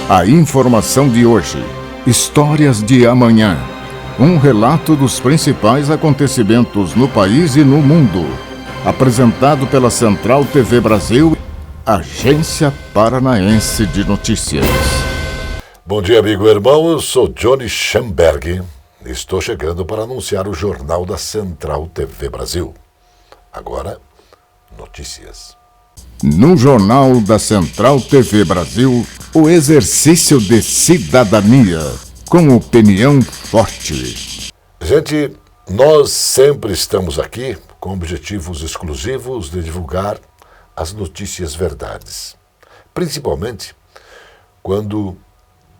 A informação de hoje, histórias de amanhã. Um relato dos principais acontecimentos no país e no mundo. Apresentado pela Central TV Brasil, Agência Paranaense de Notícias. Bom dia, amigo e irmão. Eu sou Johnny Schamberg. Estou chegando para anunciar o Jornal da Central TV Brasil. Agora, notícias. No Jornal da Central TV Brasil, o exercício de cidadania, com opinião forte. Gente, nós sempre estamos aqui com objetivos exclusivos de divulgar as notícias verdades, principalmente quando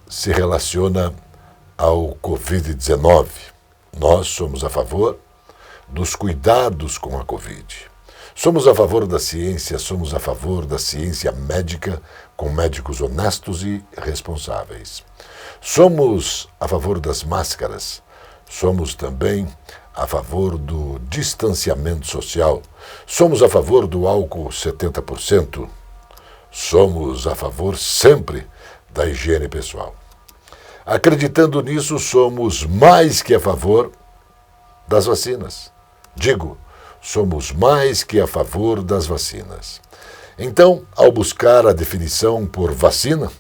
se relaciona ao Covid-19. Nós somos a favor dos cuidados com a Covid. Somos a favor da ciência, somos a favor da ciência médica com médicos honestos e responsáveis. Somos a favor das máscaras, somos também a favor do distanciamento social, somos a favor do álcool 70%, somos a favor sempre da higiene pessoal. Acreditando nisso, somos mais que a favor das vacinas. Digo, somos mais que a favor das vacinas. Então, ao buscar a definição por vacina,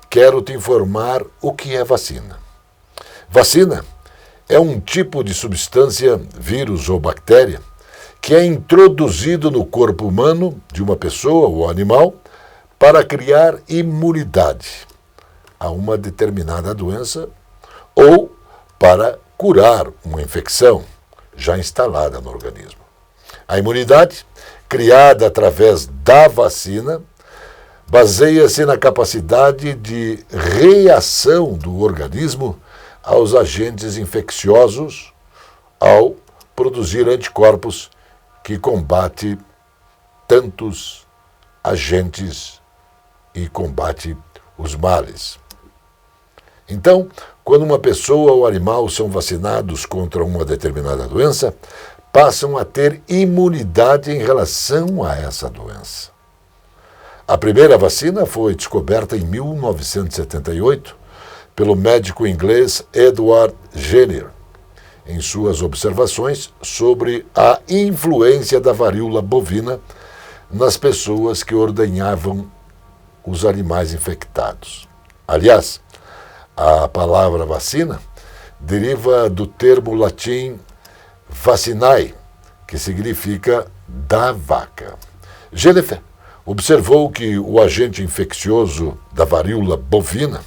quero te informar o que é vacina. Vacina é um tipo de substância, vírus ou bactéria, que é introduzido no corpo humano de uma pessoa ou animal para criar imunidade a uma determinada doença ou para curar uma infecção já instalada no organismo. A imunidade, criada através da vacina, baseia-se na capacidade de reação do organismo aos agentes infecciosos ao produzir anticorpos que combate tantos agentes e combate os males. Então, quando uma pessoa ou animal são vacinados contra uma determinada doença, passam a ter imunidade em relação a essa doença. A primeira vacina foi descoberta em 1978 pelo médico inglês Edward Jenner, em suas observações sobre a influência da varíola bovina nas pessoas que ordenhavam os animais infectados. Aliás, a palavra vacina deriva do termo latim vacinae, que significa da vaca. Jenner observou que o agente infeccioso da varíola bovina,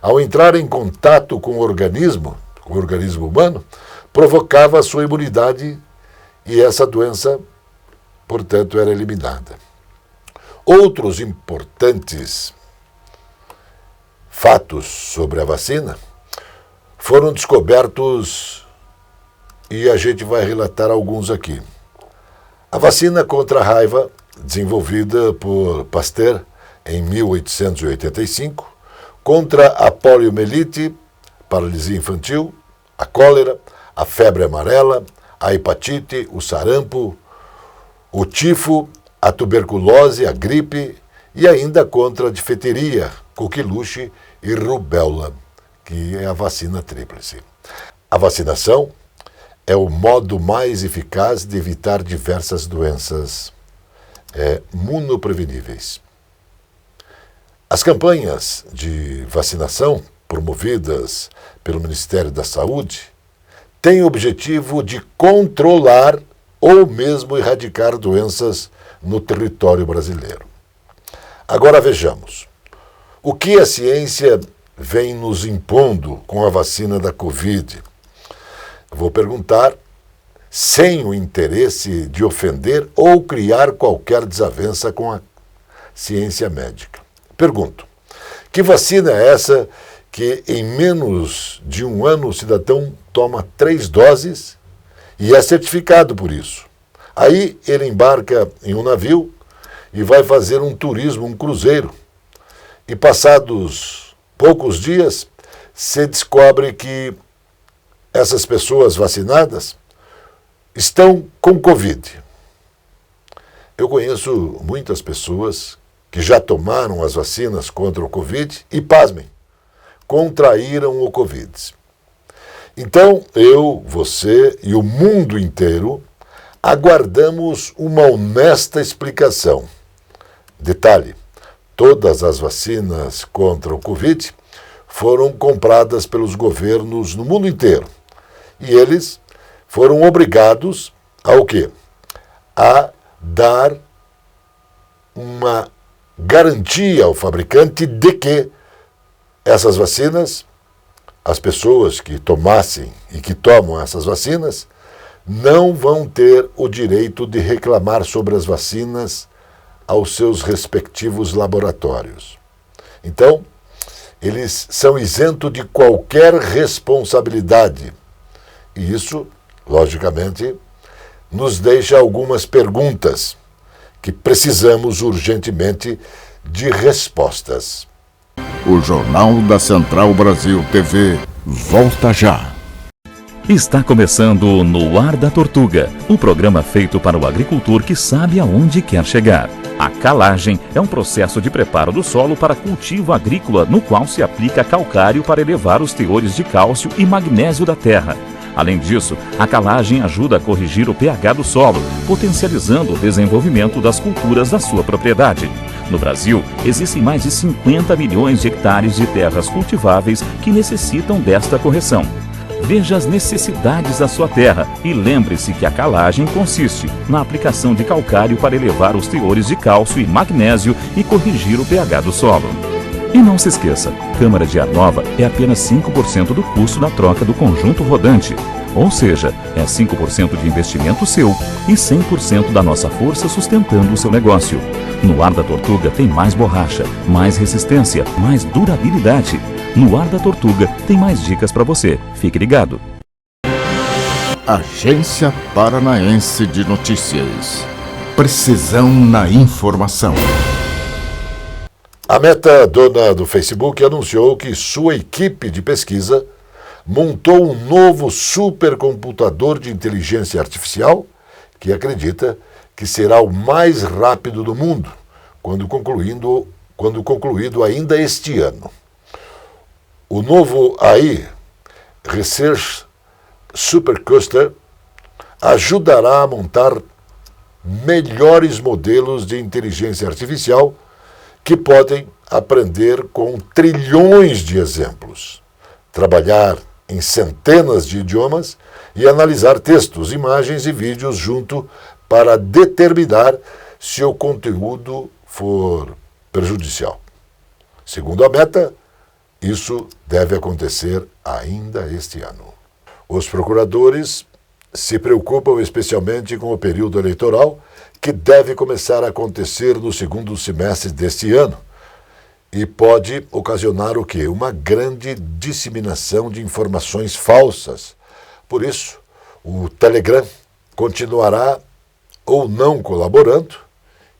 ao entrar em contato com o organismo humano, provocava a sua imunidade e essa doença, portanto, era eliminada. Outros importantes fatos sobre a vacina foram descobertos e a gente vai relatar alguns aqui. A vacina contra a raiva, desenvolvida por Pasteur em 1885, contra a poliomielite, paralisia infantil, a cólera, a febre amarela, a hepatite, o sarampo, o tifo, a tuberculose, a gripe e ainda contra a difteria, coqueluche e rubéola, que é a vacina tríplice. A vacinação é o modo mais eficaz de evitar diversas doenças imunopreveníveis. As campanhas de vacinação promovidas pelo Ministério da Saúde têm o objetivo de controlar ou mesmo erradicar doenças no território brasileiro. Agora vejamos, o que a ciência vem nos impondo com a vacina da Covid? Vou perguntar sem o interesse de ofender ou criar qualquer desavença com a ciência médica. Pergunto, que vacina é essa que em menos de um ano o cidadão toma 3 doses e é certificado por isso? Aí ele embarca em um navio e vai fazer um turismo, um cruzeiro. E passados poucos dias, se descobre que essas pessoas vacinadas estão com Covid. Eu conheço muitas pessoas que que já tomaram as vacinas contra o Covid e, pasmem, contraíram o Covid. Então, eu, você e o mundo inteiro aguardamos uma honesta explicação. Detalhe, todas as vacinas contra o Covid foram compradas pelos governos no mundo inteiro. E eles foram obrigados ao quê? A dar uma garantia ao fabricante de que essas vacinas, as pessoas que tomassem e que tomam essas vacinas, não vão ter o direito de reclamar sobre as vacinas aos seus respectivos laboratórios. Então, eles são isentos de qualquer responsabilidade. E isso, logicamente, nos deixa algumas perguntas que precisamos urgentemente de respostas. O Jornal da Central Brasil TV volta já. Está começando No Ar da Tortuga, o programa feito para o agricultor que sabe aonde quer chegar. A calagem é um processo de preparo do solo para cultivo agrícola no qual se aplica calcário para elevar os teores de cálcio e magnésio da terra. Além disso, a calagem ajuda a corrigir o pH do solo, potencializando o desenvolvimento das culturas da sua propriedade. No Brasil, existem mais de 50 milhões de hectares de terras cultiváveis que necessitam desta correção. Veja as necessidades da sua terra e lembre-se que a calagem consiste na aplicação de calcário para elevar os teores de cálcio e magnésio e corrigir o pH do solo. E não se esqueça, câmara de ar nova é apenas 5% do custo da troca do conjunto rodante. Ou seja, é 5% de investimento seu e 100% da nossa força sustentando o seu negócio. No Ar da Tortuga tem mais borracha, mais resistência, mais durabilidade. No Ar da Tortuga tem mais dicas para você. Fique ligado. Agência Paranaense de Notícias. Precisão na informação. A Meta, dona do Facebook, anunciou que sua equipe de pesquisa montou um novo supercomputador de inteligência artificial que acredita que será o mais rápido do mundo, quando concluído ainda este ano. O novo AI, Research Supercluster, ajudará a montar melhores modelos de inteligência artificial que podem aprender com trilhões de exemplos, trabalhar em centenas de idiomas e analisar textos, imagens e vídeos junto para determinar se o conteúdo for prejudicial. Segundo a Meta, isso deve acontecer ainda este ano. Os procuradores se preocupam especialmente com o período eleitoral, que deve começar a acontecer no segundo semestre deste ano e pode ocasionar o quê? Uma grande disseminação de informações falsas. Por isso, o Telegram continuará ou não colaborando,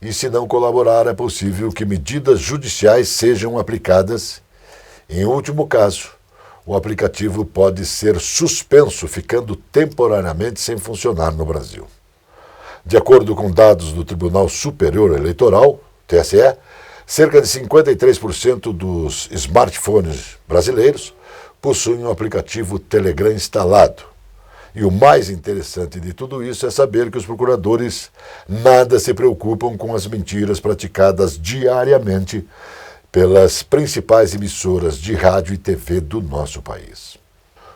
e se não colaborar é possível que medidas judiciais sejam aplicadas. Em último caso, o aplicativo pode ser suspenso, ficando temporariamente sem funcionar no Brasil. De acordo com dados do Tribunal Superior Eleitoral, TSE, cerca de 53% dos smartphones brasileiros possuem o aplicativo Telegram instalado. E o mais interessante de tudo isso é saber que os procuradores nada se preocupam com as mentiras praticadas diariamente pelas principais emissoras de rádio e TV do nosso país.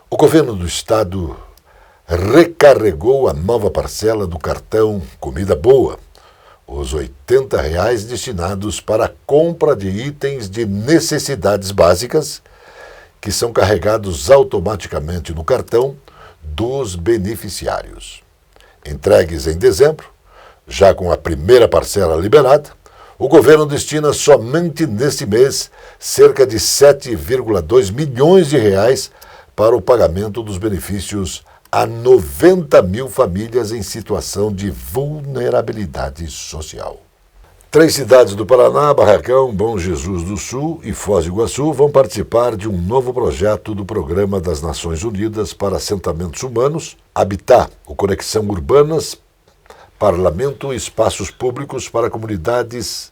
O governo do estado recarregou a nova parcela do cartão Comida Boa, os R$ 80 destinados para a compra de itens de necessidades básicas, que são carregados automaticamente no cartão dos beneficiários. Entregues em dezembro, já com a primeira parcela liberada, o governo destina somente neste mês cerca de 7,2 milhões de reais para o pagamento dos benefícios a 90 mil famílias em situação de vulnerabilidade social. 3 cidades do Paraná, Barracão, Bom Jesus do Sul e Foz do Iguaçu, vão participar de um novo projeto do Programa das Nações Unidas para Assentamentos Humanos, Habitat, o Conexão Urbanas, Parlamento e Espaços Públicos para Comunidades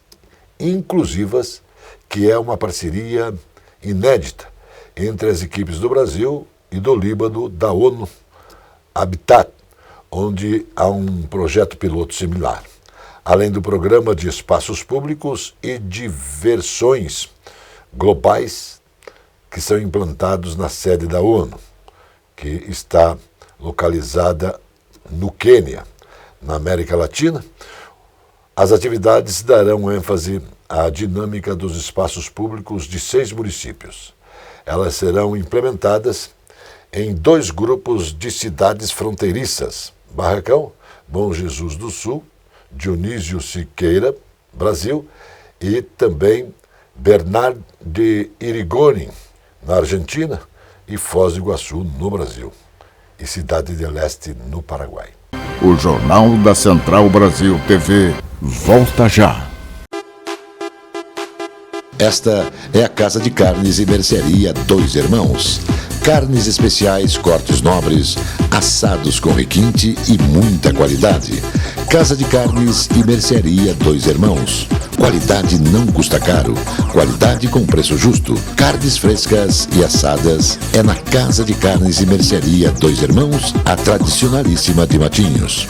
inclusivas, que é uma parceria inédita entre as equipes do Brasil e do Líbano da ONU Habitat, onde há um projeto piloto similar, além do programa de espaços públicos e diversões globais que são implantados na sede da ONU, que está localizada no Quênia, na América Latina. As atividades darão ênfase à dinâmica dos espaços públicos de 6 municípios. Elas serão implementadas em 2 grupos de cidades fronteiriças: Barracão, Bom Jesus do Sul, Dionísio Siqueira, Brasil, e também Bernard de Irigoyen, na Argentina, e Foz do Iguaçu, no Brasil, e Cidade del Este, no Paraguai. O Jornal da Central Brasil TV volta já. Esta é a Casa de Carnes e Mercearia Dois Irmãos. Carnes especiais, cortes nobres, assados com requinte e muita qualidade. Casa de Carnes e Mercearia Dois Irmãos. Qualidade não custa caro. Qualidade com preço justo. Carnes frescas e assadas é na Casa de Carnes e Mercearia Dois Irmãos, a tradicionalíssima de Matinhos.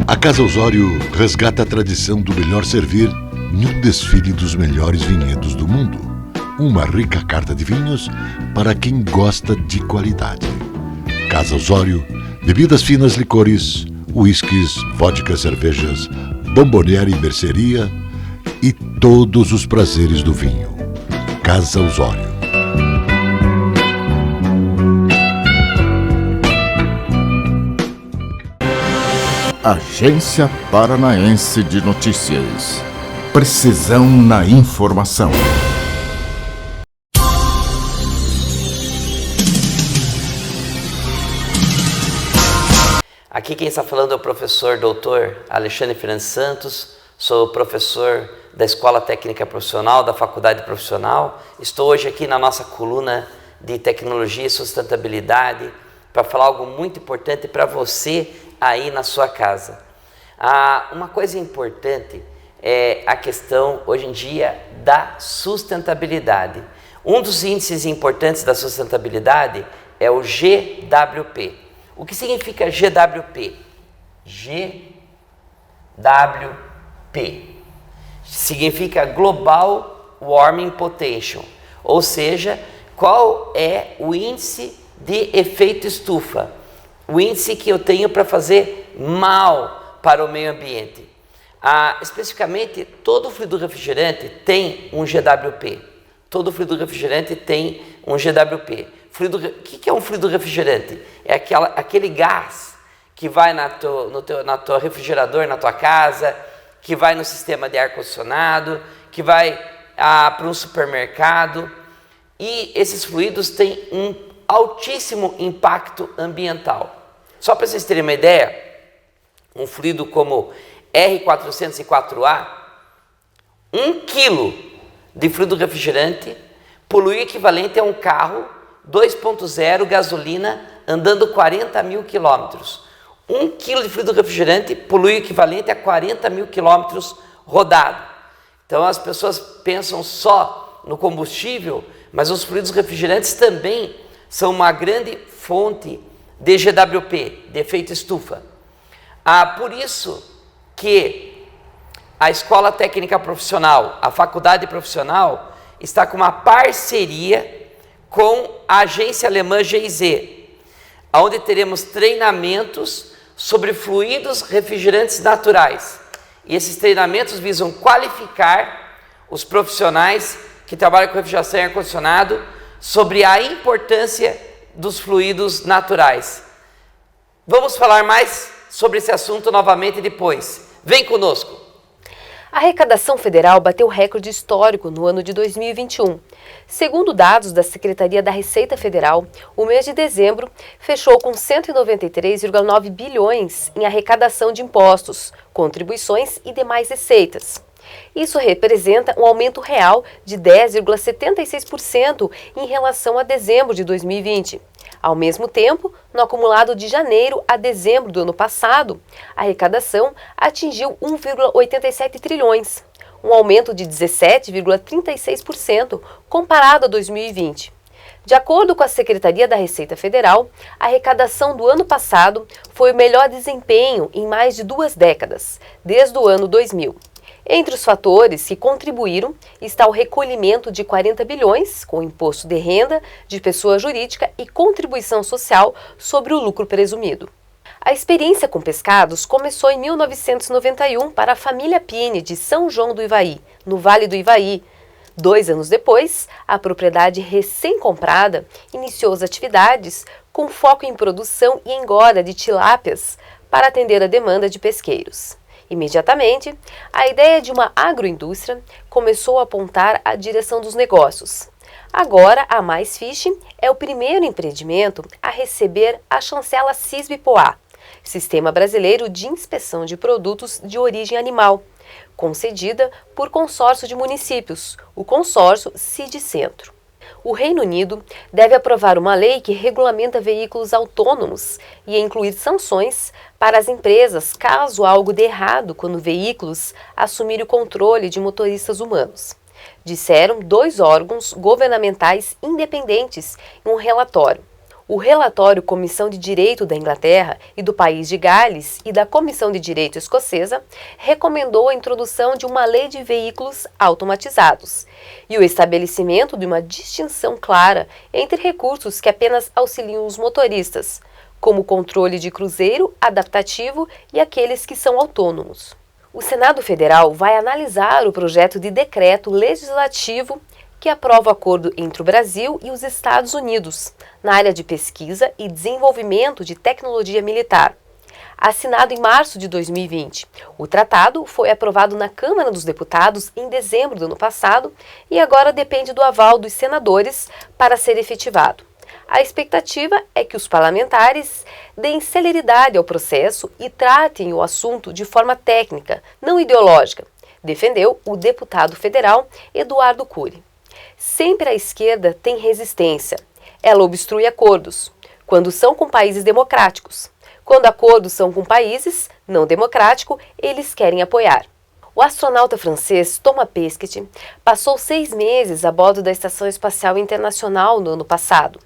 A Casa Osório resgata a tradição do melhor servir em um desfile dos melhores vinhedos do mundo. Uma rica carta de vinhos para quem gosta de qualidade. Casa Osório, bebidas finas, licores, uísques, vodkas, cervejas, bomboniere e mercearia e todos os prazeres do vinho. Casa Osório. Agência Paranaense de Notícias. Precisão na informação. Aqui quem está falando é o professor doutor Alexandre Fernandes Santos, sou professor da Escola Técnica Profissional, da Faculdade Profissional. Estou hoje aqui na nossa coluna de Tecnologia e Sustentabilidade para falar algo muito importante para você aí na sua casa. Uma coisa importante é a questão, hoje em dia, da sustentabilidade. Um dos índices importantes da sustentabilidade é o GWP. O que significa GWP? GWP significa Global Warming Potential, ou seja, qual é o índice de efeito estufa, o índice que eu tenho para fazer mal para o meio ambiente. Especificamente, todo fluido refrigerante tem um GWP. Todo fluido refrigerante tem um GWP. O que é um fluido refrigerante? É aquele gás que vai na tua refrigerador, na tua casa, que vai no sistema de ar-condicionado, que vai para um supermercado. E esses fluidos têm um altíssimo impacto ambiental. Só para vocês terem uma ideia, um fluido como R404A, 1 quilo de fluido refrigerante polui o equivalente a um carro 2.0 gasolina andando 40 mil quilômetros. 1 quilo de fluido refrigerante polui o equivalente a 40 mil quilômetros rodado. Então as pessoas pensam só no combustível, mas os fluidos refrigerantes também são uma grande fonte de GWP, de efeito estufa. Por isso que a Escola Técnica Profissional, a Faculdade Profissional, está com uma parceria com a agência alemã GIZ, onde teremos treinamentos sobre fluidos refrigerantes naturais. E esses treinamentos visam qualificar os profissionais que trabalham com refrigeração e ar-condicionado sobre a importância dos fluidos naturais. Vamos falar mais sobre esse assunto novamente depois. Vem conosco! A arrecadação federal bateu recorde histórico no ano de 2021. Segundo dados da Secretaria da Receita Federal, o mês de dezembro fechou com 193,9 bilhões em arrecadação de impostos, contribuições e demais receitas. Isso representa um aumento real de 10,76% em relação a dezembro de 2020. Ao mesmo tempo, no acumulado de janeiro a dezembro do ano passado, a arrecadação atingiu 1,87 trilhões, um aumento de 17,36% comparado a 2020. De acordo com a Secretaria da Receita Federal, a arrecadação do ano passado foi o melhor desempenho em mais de 2 décadas, desde o ano 2000. Entre os fatores que contribuíram está o recolhimento de 40 bilhões com imposto de renda de pessoa jurídica e contribuição social sobre o lucro presumido. A experiência com pescados começou em 1991 para a família Pini de São João do Ivaí, no Vale do Ivaí. 2 anos depois, a propriedade recém-comprada iniciou as atividades com foco em produção e engorda de tilápias para atender a demanda de pesqueiros. Imediatamente, a ideia de uma agroindústria começou a apontar a direção dos negócios. Agora, a Mais Fish é o primeiro empreendimento a receber a chancela CISB-POA, Sistema Brasileiro de Inspeção de Produtos de Origem Animal, concedida por consórcio de municípios, o consórcio CID-Centro. O Reino Unido deve aprovar uma lei que regulamenta veículos autônomos e incluir sanções para as empresas caso algo dê errado quando veículos assumirem o controle de motoristas humanos, disseram 2 órgãos governamentais independentes em um relatório. O relatório Comissão de Direito da Inglaterra e do País de Gales e da Comissão de Direito Escocesa recomendou a introdução de uma lei de veículos automatizados e o estabelecimento de uma distinção clara entre recursos que apenas auxiliam os motoristas, como o controle de cruzeiro adaptativo e aqueles que são autônomos. O Senado Federal vai analisar o projeto de decreto legislativo que aprova o acordo entre o Brasil e os Estados Unidos na área de pesquisa e desenvolvimento de tecnologia militar. Assinado em março de 2020, o tratado foi aprovado na Câmara dos Deputados em dezembro do ano passado e agora depende do aval dos senadores para ser efetivado. A expectativa é que os parlamentares deem celeridade ao processo e tratem o assunto de forma técnica, não ideológica, defendeu o deputado federal Eduardo Cury. Sempre a esquerda tem resistência. Ela obstrui acordos, quando são com países democráticos. Quando acordos são com países não democráticos, eles querem apoiar. O astronauta francês Thomas Pesquet passou 6 meses a bordo da Estação Espacial Internacional no ano passado.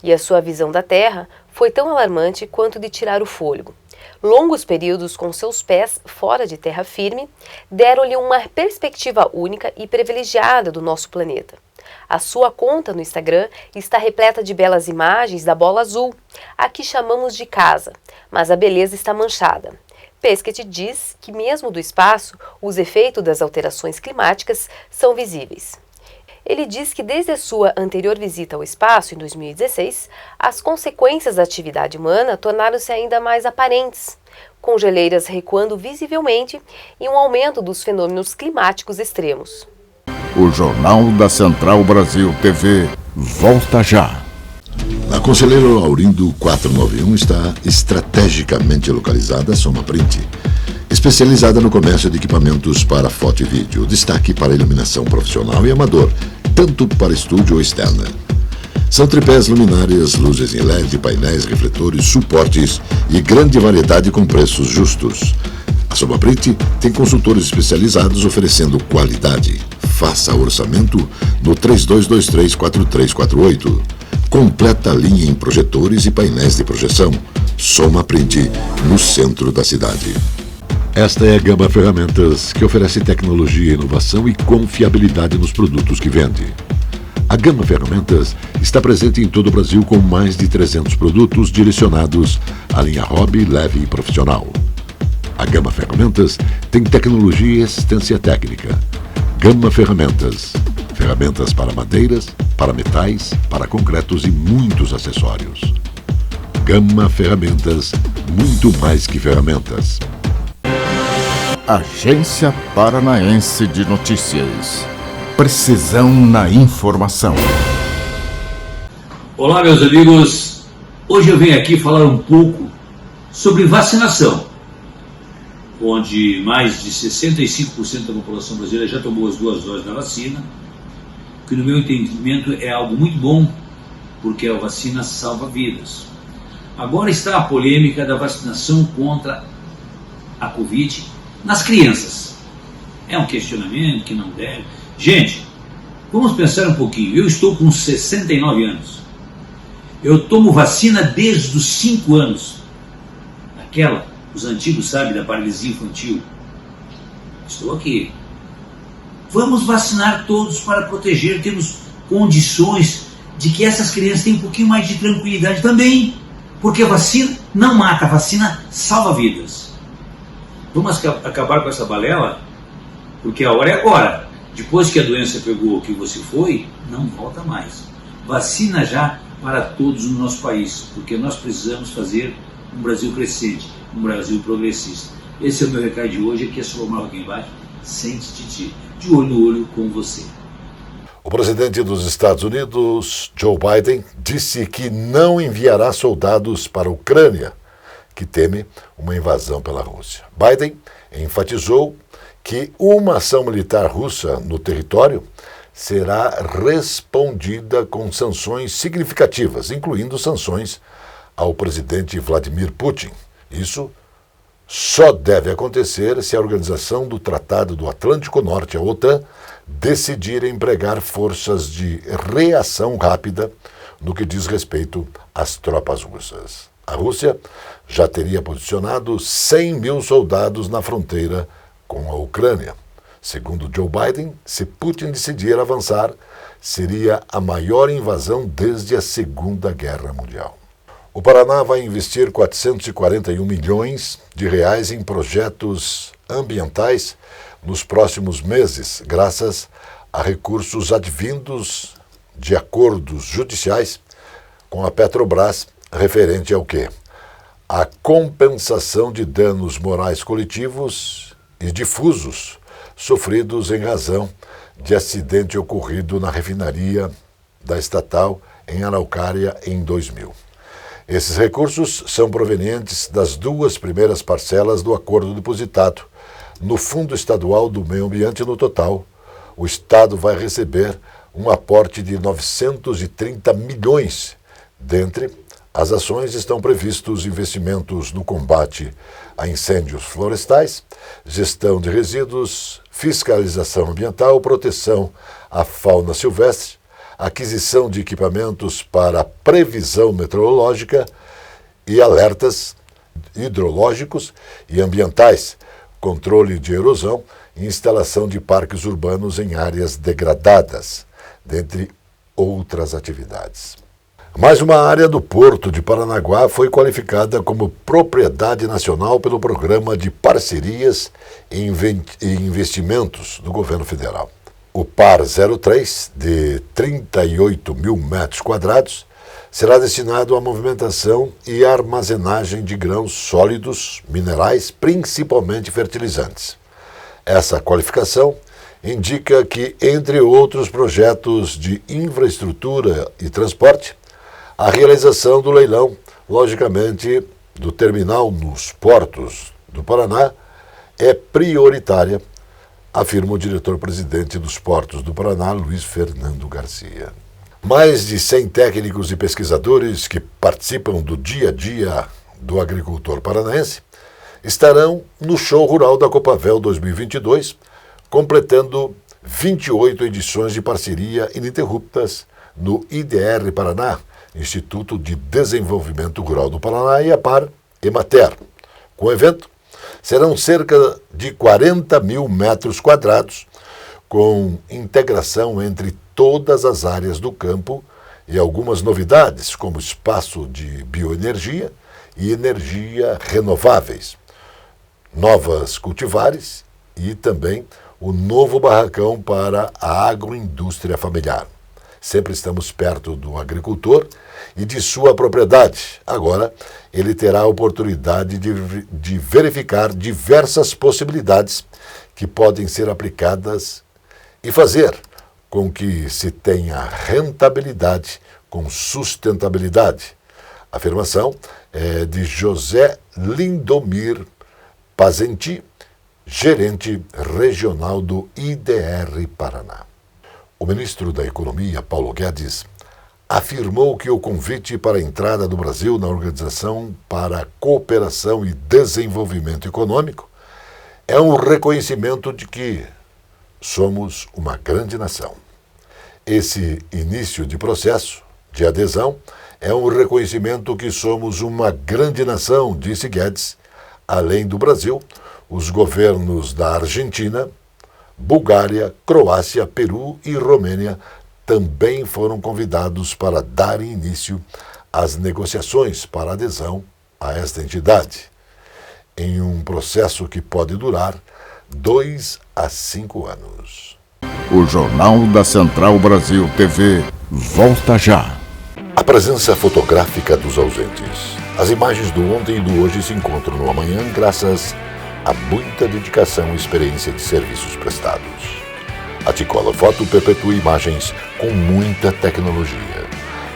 E a sua visão da Terra foi tão alarmante quanto de tirar o fôlego. Longos períodos com seus pés fora de terra firme deram-lhe uma perspectiva única e privilegiada do nosso planeta. A sua conta no Instagram está repleta de belas imagens da bola azul, a que chamamos de casa, mas a beleza está manchada. Pesquet diz que mesmo do espaço, os efeitos das alterações climáticas são visíveis. Ele diz que desde a sua anterior visita ao espaço, em 2016, as consequências da atividade humana tornaram-se ainda mais aparentes, com geleiras recuando visivelmente e um aumento dos fenômenos climáticos extremos. O Jornal da Central Brasil TV volta já. Na Conselheiro Laurindo 491 está estrategicamente localizada a Soma Print, especializada no comércio de equipamentos para foto e vídeo, destaque para iluminação profissional e amador, tanto para estúdio ou externa. São tripés, luminárias, luzes em LED, painéis, refletores, suportes e grande variedade com preços justos. A Soma Print tem consultores especializados oferecendo qualidade. Faça orçamento no 3223-4348. Completa linha em projetores e painéis de projeção. Soma Print, no centro da cidade. Esta é a Gama Ferramentas, que oferece tecnologia, inovação e confiabilidade nos produtos que vende. A Gama Ferramentas está presente em todo o Brasil com mais de 300 produtos direcionados à linha hobby, leve e profissional. A Gama Ferramentas tem tecnologia e assistência técnica. Gama Ferramentas. Ferramentas para madeiras, para metais, para concretos e muitos acessórios. Gama Ferramentas, muito mais que ferramentas. Agência Paranaense de Notícias. Precisão na informação. Olá, meus amigos. Hoje eu venho aqui falar um pouco sobre vacinação, onde mais de 65% da população brasileira já tomou as 2 doses da vacina, que no meu entendimento é algo muito bom, porque a vacina salva vidas. Agora está a polêmica da vacinação contra a Covid nas crianças. É um questionamento que não deve. Gente, vamos pensar um pouquinho. Eu estou com 69 anos. Eu tomo vacina desde os 5 anos. Aquela, os antigos sabem, da paralisia infantil. Estou aqui. Vamos vacinar todos para proteger. Temos condições de que essas crianças tenham um pouquinho mais de tranquilidade também. Porque a vacina não mata, a vacina salva vidas. Vamos acabar com essa balela? Porque a hora é agora. Depois que a doença pegou, que você foi, não volta mais. Vacina já para todos no nosso país, porque nós precisamos fazer um Brasil crescente, um Brasil progressista. Esse é o meu recado de hoje, aqui é Solomar quem vai, sente Titi, de olho no olho com você. O presidente dos Estados Unidos, Joe Biden, disse que não enviará soldados para a Ucrânia, que teme uma invasão pela Rússia. Biden enfatizou que uma ação militar russa no território será respondida com sanções significativas, incluindo sanções ao presidente Vladimir Putin. Isso só deve acontecer se a Organização do Tratado do Atlântico Norte, a OTAN, decidir empregar forças de reação rápida no que diz respeito às tropas russas. A Rússia já teria posicionado 100 mil soldados na fronteira com a Ucrânia. Segundo Joe Biden, se Putin decidir avançar, seria a maior invasão desde a Segunda Guerra Mundial. O Paraná vai investir 441 milhões de reais em projetos ambientais nos próximos meses, graças a recursos advindos de acordos judiciais com a Petrobras, referente ao quê? A compensação de danos morais coletivos e difusos sofridos em razão de acidente ocorrido na refinaria da estatal em Araucária em 2000. Esses recursos são provenientes das 2 primeiras parcelas do acordo depositado no Fundo Estadual do Meio Ambiente. No total, o Estado vai receber um aporte de 930 milhões. Dentre as ações estão previstos investimentos no combate a incêndios florestais, gestão de resíduos, fiscalização ambiental, proteção à fauna silvestre, aquisição de equipamentos para previsão meteorológica e alertas hidrológicos e ambientais, controle de erosão e instalação de parques urbanos em áreas degradadas, dentre outras atividades. Mais uma área do Porto de Paranaguá foi qualificada como propriedade nacional pelo Programa de Parcerias e Investimentos do Governo Federal. O PAR 03, de 38 mil metros quadrados, será destinado à movimentação e armazenagem de grãos sólidos, minerais, principalmente fertilizantes. Essa qualificação indica que, entre outros projetos de infraestrutura e transporte, a realização do leilão, logicamente, do terminal nos portos do Paraná é prioritária, afirma o diretor-presidente dos Portos do Paraná, Luiz Fernando Garcia. Mais de 100 técnicos e pesquisadores que participam do dia a dia do agricultor paranaense estarão no Show Rural da Copavel 2022, completando 28 edições de parceria ininterruptas no IDR Paraná, Instituto de Desenvolvimento Rural do Paraná, e a PAR Emater. Com o evento, serão cerca de 40 mil metros quadrados, com integração entre todas as áreas do campo e algumas novidades, como espaço de bioenergia e energia renováveis, novas cultivares e também o novo barracão para a agroindústria familiar. Sempre estamos perto do agricultor e de sua propriedade. Agora, ele terá a oportunidade de verificar diversas possibilidades que podem ser aplicadas e fazer com que se tenha rentabilidade com sustentabilidade. A afirmação é de José Lindomir Pazenti, gerente regional do IDR Paraná. O ministro da Economia, Paulo Guedes, afirmou que o convite para a entrada do Brasil na Organização para a Cooperação e Desenvolvimento Econômico é um reconhecimento de que somos uma grande nação. Esse início de processo de adesão é um reconhecimento que somos uma grande nação, disse Guedes. Além do Brasil, os governos da Argentina, Bulgária, Croácia, Peru e Romênia também foram convidados para dar início às negociações para adesão a esta entidade, em um processo que pode durar 2 a 5 anos. O Jornal da Central Brasil TV volta já. A presença fotográfica dos ausentes. As imagens do ontem e do hoje se encontram no amanhã graças a muita dedicação e experiência de serviços prestados. A T-Color Foto perpetua imagens com muita tecnologia.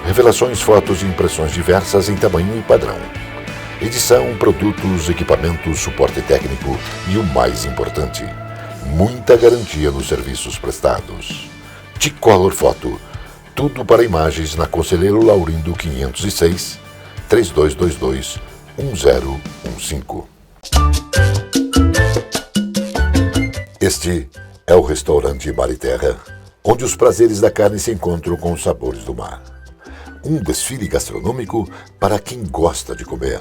Revelações, fotos e impressões diversas em tamanho e padrão. Edição, produtos, equipamentos, suporte técnico e o mais importante, muita garantia nos serviços prestados. T-Color Foto. Tudo para imagens na Conselheiro Laurindo 506, 3222-1015. Este é o restaurante Mar e Terra, onde os prazeres da carne se encontram com os sabores do mar. Um desfile gastronômico para quem gosta de comer.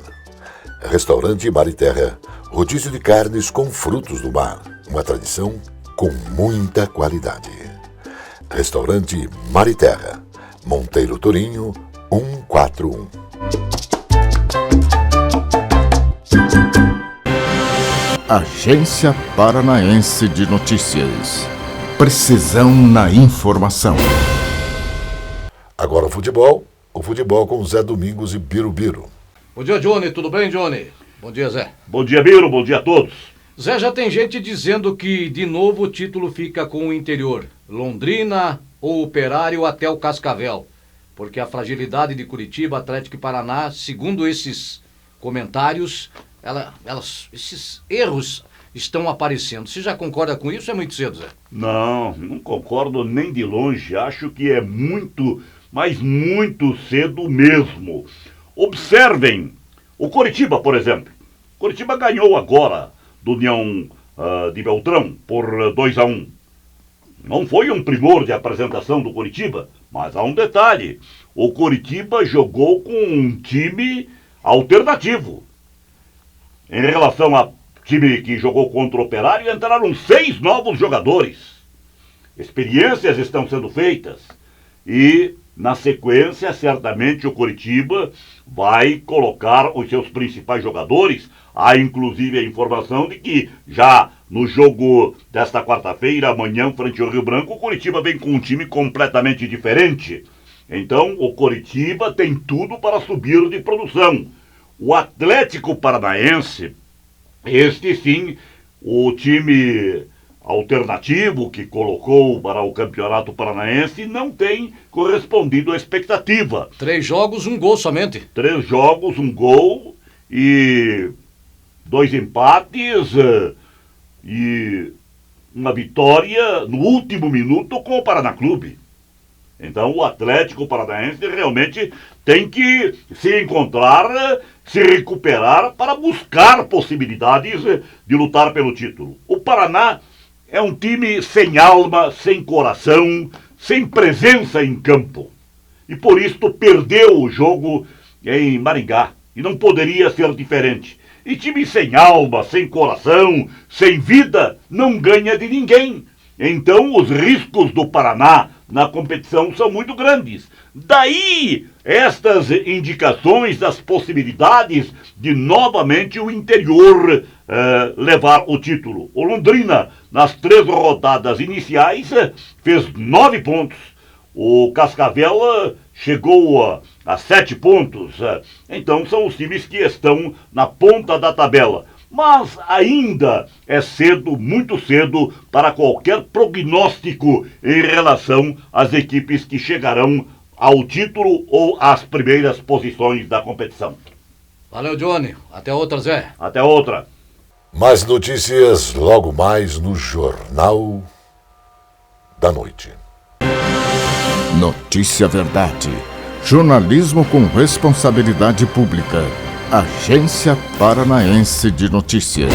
Restaurante Mar e Terra, rodízio de carnes com frutos do mar, uma tradição com muita qualidade. Restaurante Mar e Terra, Monteiro Torinho, 141. Agência Paranaense de Notícias. Precisão na informação. Agora o futebol com Zé Domingos e Birubiru. Bom dia, Johnny. Tudo bem, Johnny? Bom dia, Zé. Bom dia, Biro. Bom dia a todos. Zé, já tem gente dizendo que, de novo, o título fica com o interior. Londrina ou Operário até o Cascavel. Porque a fragilidade de Curitiba, Atlético e Paraná, segundo esses comentários, esses erros estão aparecendo. Você já concorda com isso ou é muito cedo, Zé? Não concordo nem de longe. Acho que é muito, mas muito cedo mesmo. Observem o Coritiba, por exemplo. Coritiba ganhou agora do União de Beltrão por 2-1. Não foi um primor de apresentação do Coritiba, mas há um detalhe. O Coritiba jogou com um time alternativo. Em relação ao time que jogou contra o Operário, entraram 6 novos jogadores. Experiências estão sendo feitas. E, na sequência, certamente o Coritiba vai colocar os seus principais jogadores. Há, inclusive, a informação de que já no jogo desta quarta-feira, amanhã, frente ao Rio Branco, o Coritiba vem com um time completamente diferente. Então, o Coritiba tem tudo para subir de produção. O Atlético Paranaense, este sim, o time alternativo que colocou para o Campeonato Paranaense, não tem correspondido à expectativa. 3 jogos, 1 gol somente. 3 jogos, 1 gol e 2 empates e uma vitória no último minuto com o Paraná Clube. Então o Atlético Paranaense realmente tem que se encontrar, se recuperar para buscar possibilidades de lutar pelo título. O Paraná é um time sem alma, sem coração, sem presença em campo. E por isso perdeu o jogo em Maringá. E não poderia ser diferente. E time sem alma, sem coração, sem vida, não ganha de ninguém. Então os riscos do Paraná na competição são muito grandes. Daí estas indicações das possibilidades de novamente o interior levar o título. O Londrina, nas 3 rodadas iniciais, fez 9 pontos. O Cascavel chegou a 7 pontos. Então são os times que estão na ponta da tabela. Mas ainda é cedo, muito cedo, para qualquer prognóstico em relação às equipes que chegarão ao título ou às primeiras posições da competição. Valeu, Johnny. Até outra, Zé. Até outra. Mais notícias logo mais no Jornal da Noite. Notícia Verdade. Jornalismo com responsabilidade pública. Agência Paranaense de Notícias.